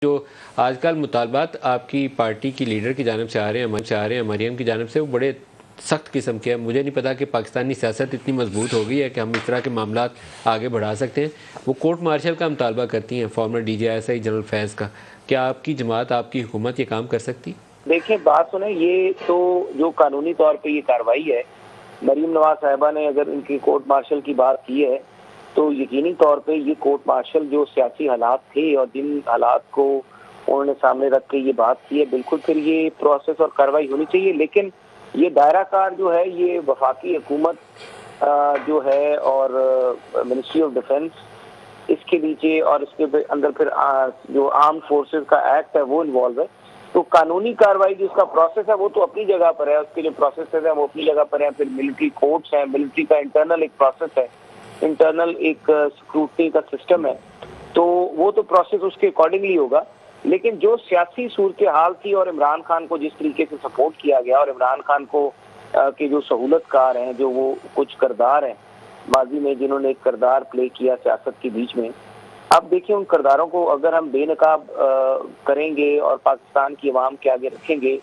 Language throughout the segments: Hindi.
जो आजकल मुतालबात आपकी पार्टी की लीडर की जानिब से आ रहे हैं मरियम की जानिब से, वो बड़े सख्त किस्म के हैं। मुझे नहीं पता कि पाकिस्तानी सियासत इतनी मजबूत हो गई है कि हम इस तरह के मामला आगे बढ़ा सकते हैं। वो कोर्ट मार्शल का मुतालबा करती हैं, फॉर्मर DGI जनरल फैज़ का। क्या आपकी जमात, आपकी हुकूमत ये काम कर सकती? देखिए, बात सुने, ये तो जो कानूनी तौर पे ये कार्रवाई है, मरीम नवाज साहिबा ने अगर इनकी कोर्ट मार्शल की बात की है तो यकीनी तौर पे ये कोर्ट मार्शल जो सियासी हालात थे और जिन हालात को उन्होंने सामने रख के ये बात की है, बिल्कुल फिर ये प्रोसेस और कार्रवाई होनी चाहिए। लेकिन ये दायरा कार जो है, ये वफाकी हुकूमत जो है और मिनिस्ट्री ऑफ डिफेंस, इसके नीचे और इसके अंदर फिर जो आर्म फोर्सेस का एक्ट है वो इन्वॉल्व है। तो कानूनी कार्रवाई जिसका प्रोसेस है वो तो अपनी जगह पर है, उसके जो प्रोसेस है वो अपनी जगह पर है। फिर मिलिट्री कोर्ट्स हैं, मिलिट्री का इंटरनल एक प्रोसेस है, इंटरनल एक स्क्रूटनी का सिस्टम है, तो वो तो प्रोसेस उसके अकॉर्डिंगली होगा। लेकिन जो सियासी सूरत हाल थी और इमरान खान को जिस तरीके से सपोर्ट किया गया और इमरान खान को के जो सहूलतकार हैं, जो वो कुछ किरदार हैं माजी में जिन्होंने एक किरदार प्ले किया सियासत के बीच में, अब देखिए उन किरदारों को अगर हम बेनकाब करेंगे और पाकिस्तान की आवाम के आगे रखेंगे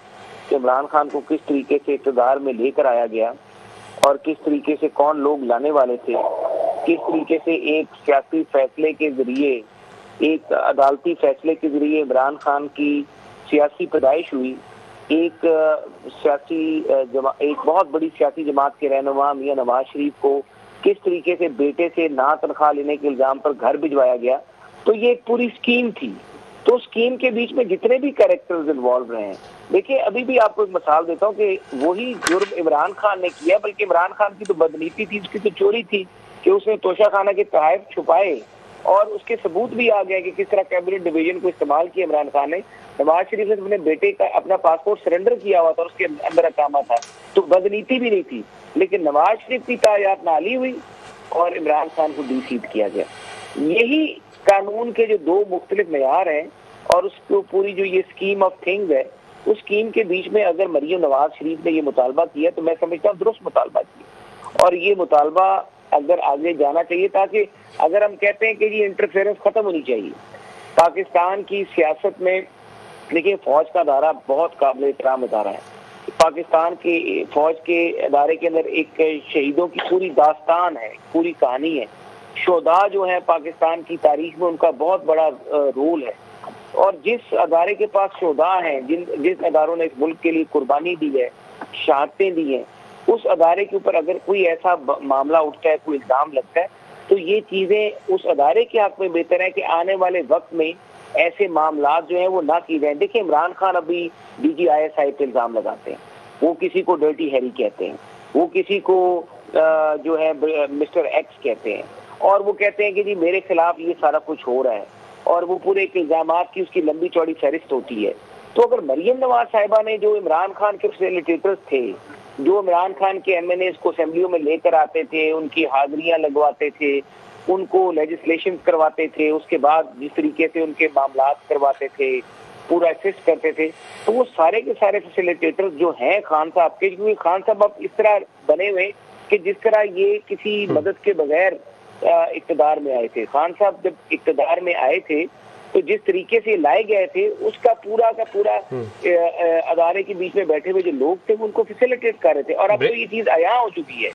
कि इमरान खान को किस तरीके से इक़्तिदार में लेकर आया गया और किस तरीके से कौन लोग लाने वाले थे, किस तरीके से एक सियासी फैसले के जरिए, एक अदालती फैसले के जरिए इमरान खान की सियासी पैदाइश हुई, एक एक बहुत बड़ी सियासी जमात के रहनुमा मियां नवाज शरीफ को किस तरीके से बेटे से ना तनख्वाह लेने के इल्जाम पर घर भिजवाया गया। तो ये एक पूरी स्कीम थी। तो स्कीम के बीच में जितने भी कैरेक्टर्स इन्वॉल्व रहे हैं, देखिए अभी भी आपको एक मिसाल देता हूँ कि वही जुर्म इमरान खान ने किया, बल्कि इमरान खान की तो बदनीति थी, उसकी तो चोरी थी कि उसने तोशाखाना के तहफ़ छुपाए और उसके सबूत भी आ गए कि किस तरह कैबिनेट डिवीजन को इस्तेमाल किया इमरान खान ने। नवाज शरीफ ने अपने बेटे का अपना पासपोर्ट सरेंडर किया हुआ था, उसके अंदर अकामा था, तो बदनीति भी नहीं थी। लेकिन नवाज शरीफ की तायात नाली हुई और इमरान खान को डीसीट किया गया। यही कानून के जो दो मुख्तलिफ मेयार हैं और उसको पूरी जो ये स्कीम ऑफ थिंग्स है, उस स्कीम के बीच में अगर मरियम नवाज शरीफ ने ये मुतालबा किया तो मैं समझता हूँ दुरुस्त मुतालबा किया, और ये मुतालबा अगर आगे जाना चाहिए, ताकि अगर हम कहते हैं कि ये इंटरफेरेंस खत्म होनी चाहिए पाकिस्तान की सियासत में। देखिए, फौज का अदारा बहुत काबिल एहतराम अदारा है। पाकिस्तान की फौज के अदारे के अंदर एक शहीदों की पूरी दास्तान है, पूरी कहानी है। शोधा जो है पाकिस्तान की तारीख में उनका बहुत बड़ा रोल है, और जिस अदारे के पास शोधा हैं, जिस अदारों ने इस मुल्क के लिए कुर्बानी दी है, शहादतें दी हैं, उस अदारे के ऊपर अगर कोई ऐसा मामला उठता है, कोई इल्जाम लगता है, तो ये चीज़ें उस अदारे के हक में बेहतर है कि आने वाले वक्त में ऐसे मामला जो है वो ना की जाए। देखिए, इमरान खान अभी DGI पे इल्ज़ाम लगाते हैं, वो किसी को डर्टी हैरी कहते हैं, वो किसी को जो है मिस्टर एक्स कहते हैं, और वो कहते हैं कि जी मेरे खिलाफ ये सारा कुछ हो रहा है, और वो पूरे इल्ज़ामात की उसकी लंबी चौड़ी फहरिस्त होती है। तो अगर मरियम नवाज साहिबा ने, जो इमरान खान के फैसिलिटेटर्स थे, जो इमरान खान के MNAs को असेंबलियों में लेकर आते थे, उनकी हाजिरियां लगवाते थे, उनको लेजिस्लेशन करवाते थे, उसके बाद जिस तरीके से उनके मामलात करवाते थे, पूरा असिस्ट करते थे, तो वो सारे के सारे फैसिलिटेटर्स जो हैं खान साहब के, क्योंकि खान साहब अब इस तरह बने हुए कि जिस तरह ये किसी मदद के बगैर इक़्तिदार में आए थे। खान साहब जब इक़्तिदार में आए थे तो जिस तरीके से लाए गए थे, उसका पूरा का पूरा अदारे के बीच में बैठे हुए जो लोग थे उनको फैसिलिटेट कर रहे थे, और अब तो ये चीज अयां हो चुकी है।